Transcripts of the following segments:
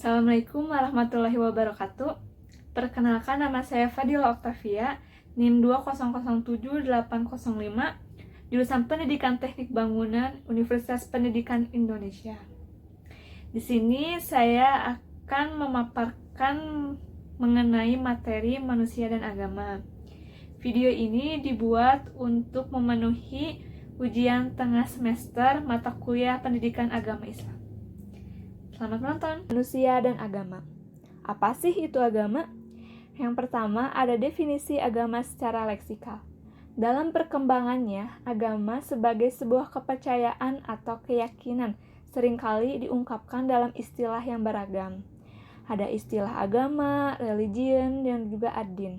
Assalamualaikum warahmatullahi wabarakatuh. Perkenalkan, nama saya Fadila Oktavia, NIM 2007805, jurusan Pendidikan Teknik Bangunan, Universitas Pendidikan Indonesia. Di sini saya akan memaparkan mengenai materi manusia dan agama. Video ini dibuat untuk memenuhi ujian tengah semester mata kuliah Pendidikan Agama Islam. Selamat menonton. Manusia dan agama. Apa sih itu agama? Yang pertama, ada definisi agama secara leksikal. Dalam perkembangannya, agama sebagai sebuah kepercayaan atau keyakinan seringkali diungkapkan dalam istilah yang beragam. Ada istilah agama, religion, dan juga ad-din.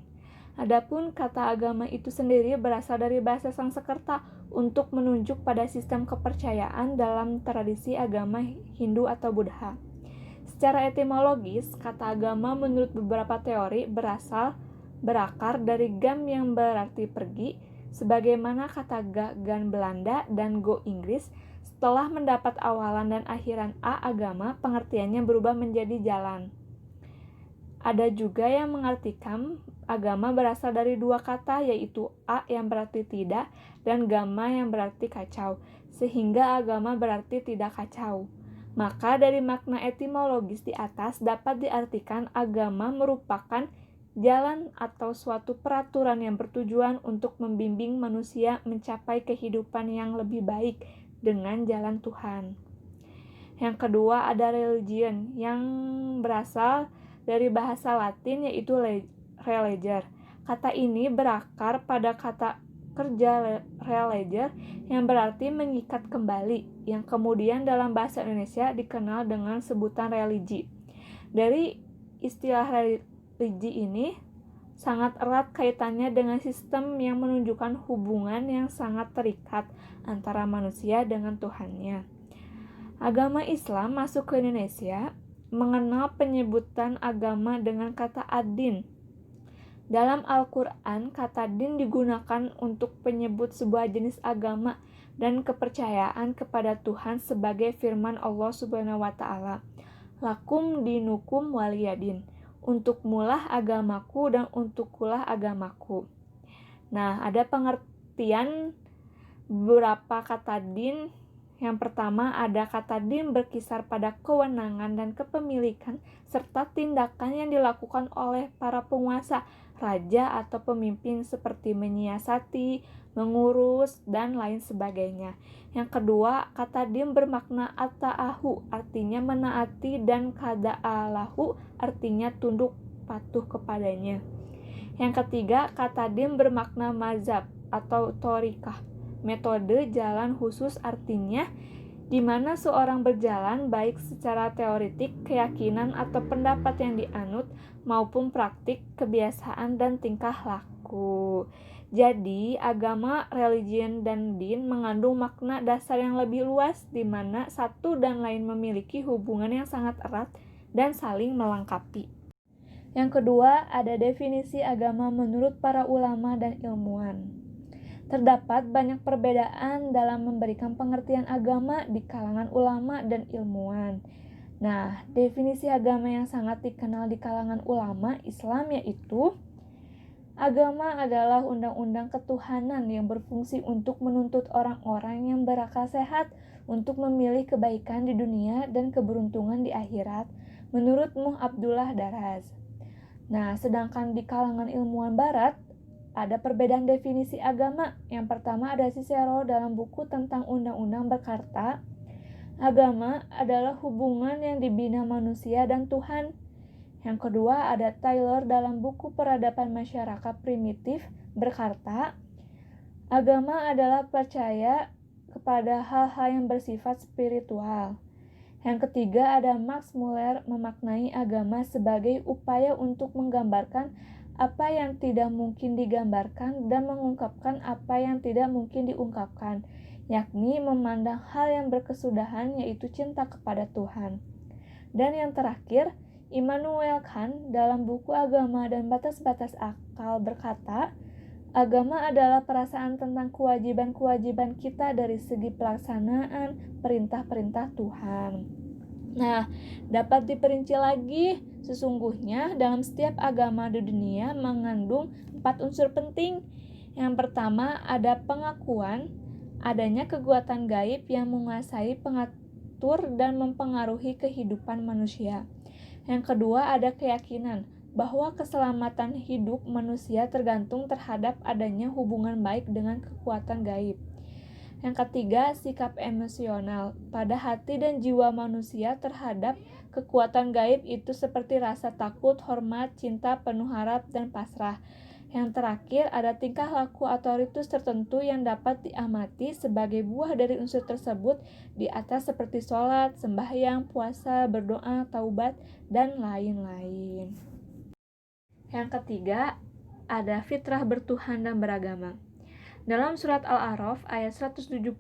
Adapun kata agama itu sendiri berasal dari bahasa Sanskerta untuk menunjuk pada sistem kepercayaan dalam tradisi agama Hindu atau Buddha. Secara etimologis, kata agama menurut beberapa teori berakar dari gam yang berarti pergi, sebagaimana kata gan Belanda dan go Inggris. Setelah mendapat awalan dan akhiran a agama, pengertiannya berubah menjadi jalan. Ada juga yang mengartikan agama berasal dari dua kata, yaitu a yang berarti tidak dan gamma yang berarti kacau, sehingga agama berarti tidak kacau. Maka dari makna etimologis di atas dapat diartikan agama merupakan jalan atau suatu peraturan yang bertujuan untuk membimbing manusia mencapai kehidupan yang lebih baik dengan jalan Tuhan. Yang kedua ada religion yang berasal dari bahasa Latin yaitu religere. Kata ini berakar pada kata kerja religere yang berarti mengikat kembali, yang kemudian dalam bahasa Indonesia dikenal dengan sebutan religi. Dari istilah religi ini sangat erat kaitannya dengan sistem yang menunjukkan hubungan yang sangat terikat antara manusia dengan Tuhannya. Agama Islam masuk ke Indonesia mengenal penyebutan agama dengan kata ad-din. Dalam Al-Quran, kata din digunakan untuk penyebut sebuah jenis agama dan kepercayaan kepada Tuhan sebagai firman Allah Subhanahu wa Ta'ala. Lakum dinukum waliyadin. Untukmulah agamaku dan untukkulah agamaku. Nah, ada pengertian beberapa kata din. Yang pertama ada kata din berkisar pada kewenangan dan kepemilikan serta tindakan yang dilakukan oleh para penguasa, raja atau pemimpin seperti menyiasati, mengurus, dan lain sebagainya. Yang kedua, kata din bermakna ata'ahu, artinya menaati, dan kada'alahu, artinya tunduk patuh kepadanya. Yang ketiga, kata din bermakna mazhab atau torikah, metode jalan khusus, artinya di mana seorang berjalan baik secara teoretik, keyakinan atau pendapat yang dianut maupun praktik, kebiasaan dan tingkah laku. Jadi, agama, religion, dan din mengandung makna dasar yang lebih luas di mana satu dan lain memiliki hubungan yang sangat erat dan saling melengkapi. Yang kedua, ada definisi agama menurut para ulama dan ilmuwan. Terdapat banyak perbedaan dalam memberikan pengertian agama di kalangan ulama dan ilmuwan. Nah, definisi agama yang sangat dikenal di kalangan ulama Islam yaitu agama adalah undang-undang ketuhanan yang berfungsi untuk menuntut orang-orang yang berakal sehat untuk memilih kebaikan di dunia dan keberuntungan di akhirat, menurut Muh Abdullah Daraz. Nah, sedangkan di kalangan ilmuwan barat, ada perbedaan definisi agama. Yang pertama ada Cicero dalam buku tentang undang-undang berkata, agama adalah hubungan yang dibina manusia dan Tuhan. Yang kedua ada Taylor dalam buku Peradaban Masyarakat Primitif berkata, agama adalah percaya kepada hal-hal yang bersifat spiritual. Yang ketiga ada Max Muller memaknai agama sebagai upaya untuk menggambarkan apa yang tidak mungkin digambarkan dan mengungkapkan apa yang tidak mungkin diungkapkan, yakni memandang hal yang berkesudahan yaitu cinta kepada Tuhan. Dan yang terakhir, Immanuel Kant dalam buku Agama dan Batas-Batas Akal berkata, agama adalah perasaan tentang kewajiban-kewajiban kita dari segi pelaksanaan perintah-perintah Tuhan. Nah, dapat diperinci lagi, sesungguhnya dalam setiap agama di dunia mengandung 4 unsur penting. Yang pertama ada pengakuan adanya kekuatan gaib yang menguasai, pengatur, dan mempengaruhi kehidupan manusia. Yang kedua ada keyakinan bahwa keselamatan hidup manusia tergantung terhadap adanya hubungan baik dengan kekuatan gaib. Yang ketiga, sikap emosional pada hati dan jiwa manusia terhadap kekuatan gaib itu seperti rasa takut, hormat, cinta, penuh harap, dan pasrah. Yang terakhir, ada tingkah laku atau ritus tertentu yang dapat diamati sebagai buah dari unsur tersebut di atas seperti sholat, sembahyang, puasa, berdoa, taubat, dan lain-lain. Yang ketiga, ada fitrah bertuhan dan beragama. Dalam surat Al-A'raf ayat 172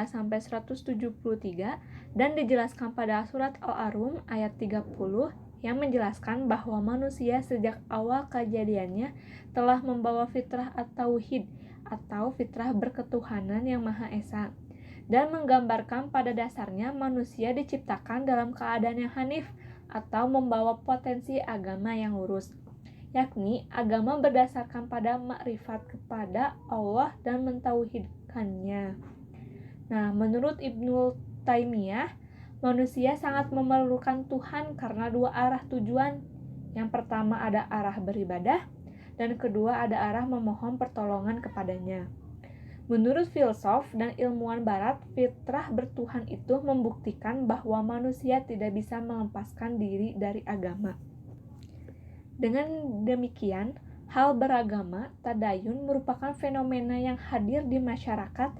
sampai 173 dan dijelaskan pada surat Al-Arum ayat 30 yang menjelaskan bahwa manusia sejak awal kejadiannya telah membawa fitrah at-tauhid atau fitrah berketuhanan yang Maha Esa, dan menggambarkan pada dasarnya manusia diciptakan dalam keadaan yang hanif atau membawa potensi agama yang lurus, yakni agama berdasarkan pada makrifat kepada Allah dan mentauhidkannya. Nah, menurut Ibnu Taimiyah, manusia sangat memerlukan Tuhan karena dua arah tujuan. Yang pertama ada arah beribadah, dan kedua ada arah memohon pertolongan kepadanya. Menurut filsuf dan ilmuwan barat, fitrah bertuhan itu membuktikan bahwa manusia tidak bisa melepaskan diri dari agama. Dengan demikian, hal beragama, tadayun, merupakan fenomena yang hadir di masyarakat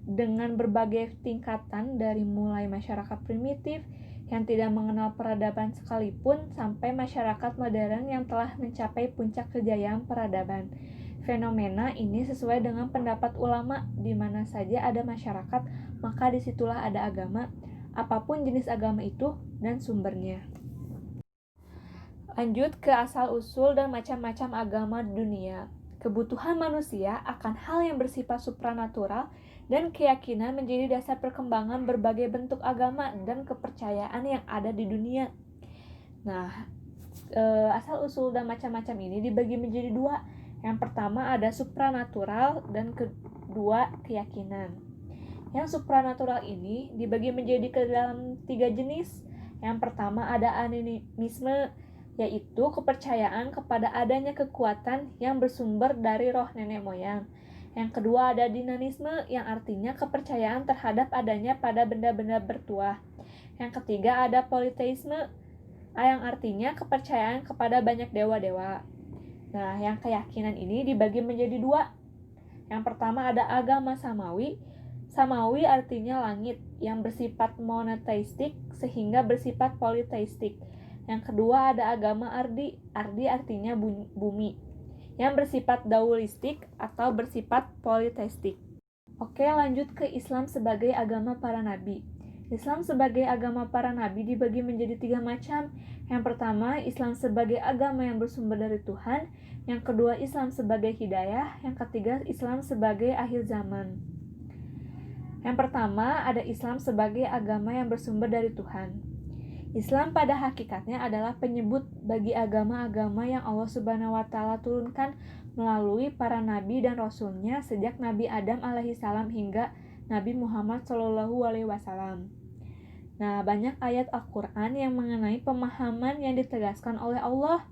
dengan berbagai tingkatan dari mulai masyarakat primitif yang tidak mengenal peradaban sekalipun sampai masyarakat modern yang telah mencapai puncak kejayaan peradaban. Fenomena ini sesuai dengan pendapat ulama, di mana saja ada masyarakat, maka disitulah ada agama, apapun jenis agama itu dan sumbernya. Lanjut ke asal-usul dan macam-macam agama di dunia. Kebutuhan manusia akan hal yang bersifat supranatural dan keyakinan menjadi dasar perkembangan berbagai bentuk agama dan kepercayaan yang ada di dunia. Nah, asal-usul dan macam-macam ini dibagi menjadi dua. Yang pertama ada supranatural dan kedua keyakinan. Yang supranatural ini dibagi menjadi ke dalam 3 jenis. Yang pertama ada animisme, yaitu kepercayaan kepada adanya kekuatan yang bersumber dari roh nenek moyang. Yang kedua ada dinamisme, yang artinya kepercayaan terhadap adanya pada benda-benda bertuah. Yang ketiga ada politeisme, yang artinya kepercayaan kepada banyak dewa-dewa. Nah, yang keyakinan ini dibagi menjadi dua. Yang pertama ada agama samawi. Samawi artinya langit, yang bersifat monoteistik sehingga bersifat politeistik. Yang kedua ada agama ardi. Ardi artinya bumi, yang bersifat daulistik atau bersifat politeistik. Oke, lanjut ke Islam sebagai agama para nabi. Islam sebagai agama para nabi dibagi menjadi 3 macam. Yang pertama, Islam sebagai agama yang bersumber dari Tuhan. Yang kedua, Islam sebagai hidayah. Yang ketiga, Islam sebagai akhir zaman. Yang pertama, ada Islam sebagai agama yang bersumber dari Tuhan. Islam pada hakikatnya adalah penyebut bagi agama-agama yang Allah Subhanahu wa Ta'ala turunkan melalui para nabi dan rasulnya sejak Nabi Adam alaihissalam hingga Nabi Muhammad Shallallahu alaihi wasallam. Nah, banyak ayat Al-Quran yang mengenai pemahaman yang ditegaskan oleh Allah,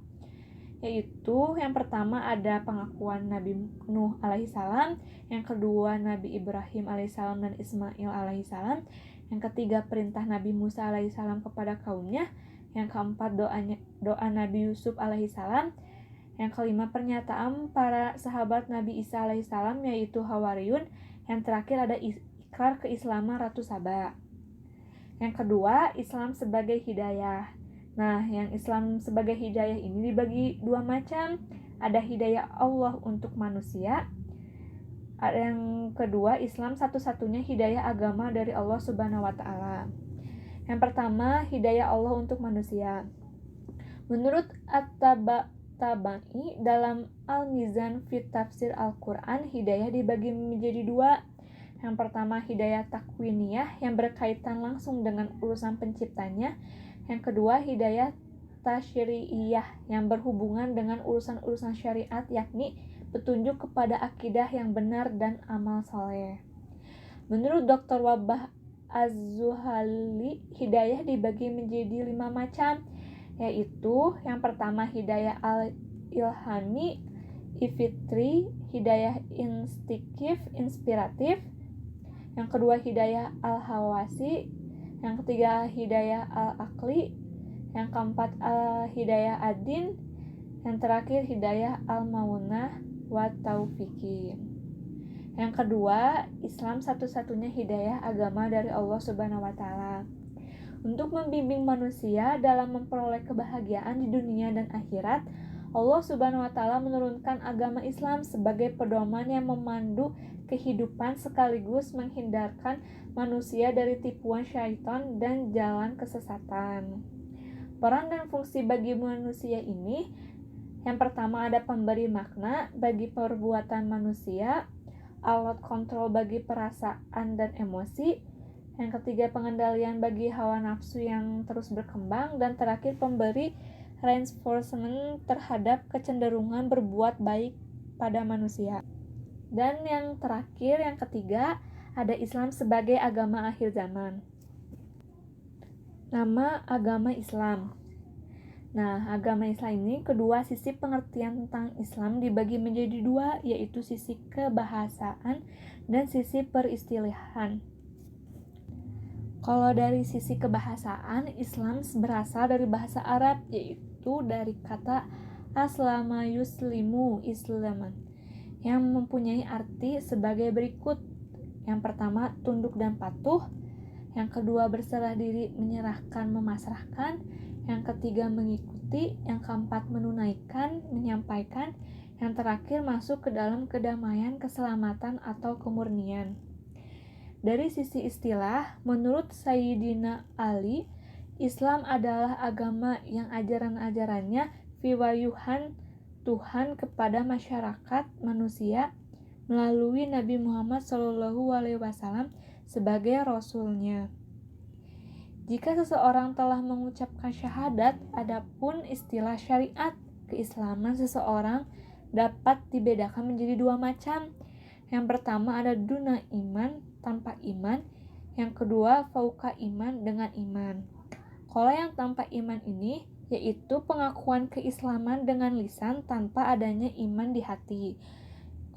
yaitu yang pertama ada pengakuan Nabi Nuh alaihissalam, yang kedua Nabi Ibrahim alaihissalam dan Ismail alaihissalam, yang ketiga perintah Nabi Musa alaihissalam kepada kaumnya, yang keempat doa Nabi Yusuf alaihissalam, yang kelima pernyataan para sahabat Nabi Isa alaihissalam yaitu Hawariyun, yang terakhir ada ikrar keislaman Ratu Saba. Yang kedua, Islam sebagai hidayah. Nah, yang Islam sebagai hidayah ini dibagi 2 macam. Ada hidayah Allah untuk manusia. Yang kedua, Islam satu-satunya hidayah agama dari Allah Subhanahu wa Ta'ala. Yang pertama, hidayah Allah untuk manusia. Menurut At-Tabatabai dalam Al-Mizan fi Tafsir Al-Quran, hidayah dibagi menjadi 2. Yang pertama, hidayah takwiniyah yang berkaitan langsung dengan urusan penciptanya. Yang kedua, hidayah tasyri'iyah yang berhubungan dengan urusan-urusan syariat, yakni petunjuk kepada akidah yang benar dan amal soleh. Menurut Dr. Wabah Az-Zuhali, hidayah dibagi menjadi 5 macam, yaitu yang pertama hidayah al-ilhami, ifitri, hidayah instiktif, inspiratif. Yang kedua hidayah al-hawasi. Yang ketiga hidayah al-akli. Yang keempat hidayah ad-din. Yang terakhir hidayah al-maunah wa taufiqi. Yang kedua, Islam satu-satunya hidayah agama dari Allah Subhanahu wa taala untuk membimbing manusia dalam memperoleh kebahagiaan di dunia dan akhirat. Allah Subhanahu wa taala menurunkan agama Islam sebagai pedoman yang memandu kehidupan sekaligus menghindarkan manusia dari tipuan syaitan dan jalan kesesatan. Peran dan fungsi bagi manusia ini, yang pertama ada pemberi makna bagi perbuatan manusia, alat kontrol bagi perasaan dan emosi, yang ketiga pengendalian bagi hawa nafsu yang terus berkembang, dan terakhir pemberi reinforcement terhadap kecenderungan berbuat baik pada manusia. Dan yang terakhir, yang ketiga, ada Islam sebagai agama akhir zaman. Nama agama Islam. Nah, agama Islam ini kedua sisi pengertian tentang Islam dibagi menjadi 2, yaitu sisi kebahasaan dan sisi peristilahan. Kalau dari sisi kebahasaan, Islam berasal dari bahasa Arab, yaitu dari kata aslama yuslimu, islaman, yang mempunyai arti sebagai berikut. Yang pertama, tunduk dan patuh. Yang kedua, berserah diri, menyerahkan, memasrahkan. Yang ketiga, mengikuti. Yang keempat, menunaikan, menyampaikan. Yang terakhir, masuk ke dalam kedamaian, keselamatan, atau kemurnian. Dari sisi istilah, menurut Sayyidina Ali, Islam adalah agama yang ajaran-ajarannya fiwayuhan Tuhan kepada masyarakat manusia melalui Nabi Muhammad SAW sebagai Rasul-Nya. Jika seseorang telah mengucapkan syahadat, adapun istilah syariat keislaman seseorang dapat dibedakan menjadi 2 macam. Yang pertama ada duna iman, tanpa iman. Yang kedua fauqa iman, dengan iman. Kalau yang tanpa iman ini yaitu pengakuan keislaman dengan lisan tanpa adanya iman di hati.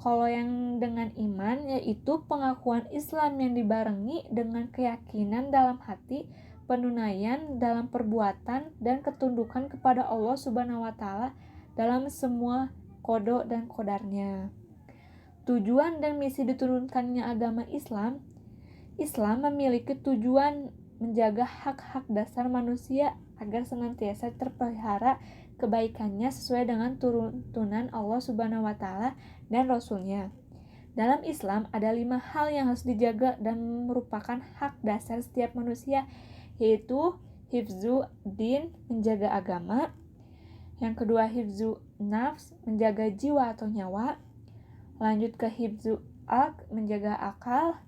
Kalau yang dengan iman yaitu pengakuan Islam yang dibarengi dengan keyakinan dalam hati, penunaian dalam perbuatan, dan ketundukan kepada Allah Subhanahu wa taala dalam semua qada dan qadarnya. Tujuan dan misi diturunkannya agama Islam. Islam memiliki tujuan menjaga hak-hak dasar manusia agar senantiasa terpelihara kebaikannya sesuai dengan tuntunan Allah Subhanahu wa taala dan Rasul-Nya. Dalam Islam ada 5 hal yang harus dijaga dan merupakan hak dasar setiap manusia, yaitu hifzu din, menjaga agama. Yang kedua hifzu nafs, menjaga jiwa atau nyawa. Lanjut ke hifzu aql, menjaga akal.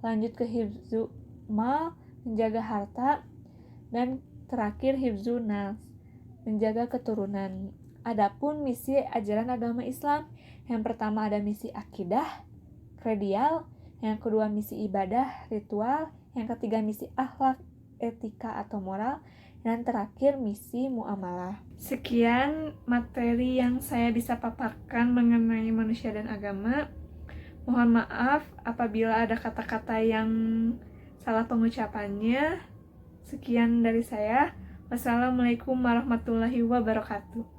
Lanjut ke hifzu mal, menjaga harta. Dan terakhir hifzu nafs, menjaga keturunan. Adapun misi ajaran agama Islam, yang pertama ada misi akidah, kredial. Yang kedua misi ibadah, ritual. Yang ketiga misi akhlak, etika atau moral. Dan terakhir misi muamalah. Sekian materi yang saya bisa paparkan mengenai manusia dan agama. Mohon maaf apabila ada kata-kata yang salah pengucapannya. Sekian dari saya. Wassalamualaikum warahmatullahi wabarakatuh.